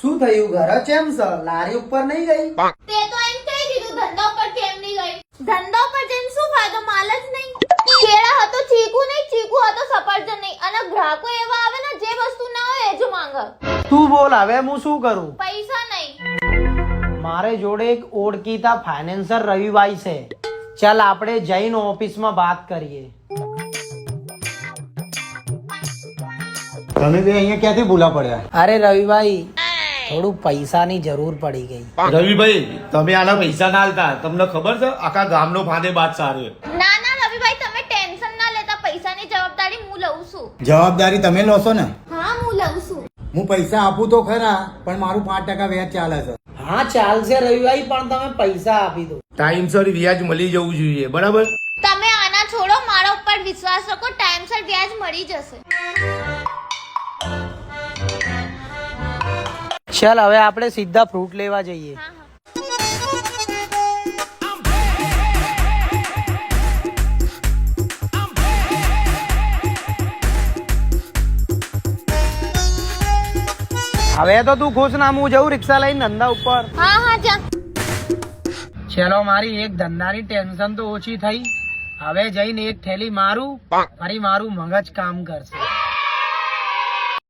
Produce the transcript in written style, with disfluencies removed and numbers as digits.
શું થયું? ઘરે કેમ છે? લારી ઉપર નહીં ગઈ? તે તો એમ કહી દીધું ધંધા ઉપર કેમ નહીં ગઈ? ધંધા ઉપર જઈને શું ફાયદો? માલ જ નહીં. કેળા હતો ચીકુ નહીં, ચીકુ હતો સફરજન નહીં. અને ગ્રાહકો એવા આવે ને જે વસ્તુ ના હોય એ જ માંગે. તું બોલ, હવે હું શું કરું? પૈસા નહીં. મારે જોડે એક ઓળખીતા ફાઇનાન્સર રવિભાઈ છે. ચાલ આપણે જઈને ઓફિસમાં વાત કરીએ. તમે બે અહીંયા ક્યાંથી ભૂલા પડ્યા? અરે રવિભાઈ, થોડું પૈસાની જરૂર પડી ગઈ. રવિભાઈ, તમે આના પૈસા ના આલતા. તમને ખબર છે આખા ગામનો ફાદે બાદ સારો. ના ના રવિભાઈ, તમે ટેન્શન ના લેતા. પૈસાની જવાબદારી હું લઉં છું. જવાબદારી તમે લો છો ને? હા હું લઉં છું. હું પૈસા આપું તો ખરા, પણ મારું 5% વ્યાજ ચાલે છે. હા ચાલશે રવિભાઈ, પણ તમે પૈસા આપી દો. ટાઈમસર વ્યાજ મળી જવું જોઈએ, બરાબર? તમે આના છોડો, મારા ઉપર વિશ્વાસ રાખો. ટાઈમસર વ્યાજ મળી જશે. ચાલ હવે આપણે સીધા ફ્રૂટ લેવા જઈએ. હા હા. હવે તો તું ખુશ ના? હું જઉં રિક્ષા લઈને ધંધા ઉપર. હા હા જા. ચલો, મારી એક ધંધાની ટેન્શન તો ઓછી થઈ. હવે જઈને એક થેલી મારું, ફરી મારું મગજ કામ કરશે.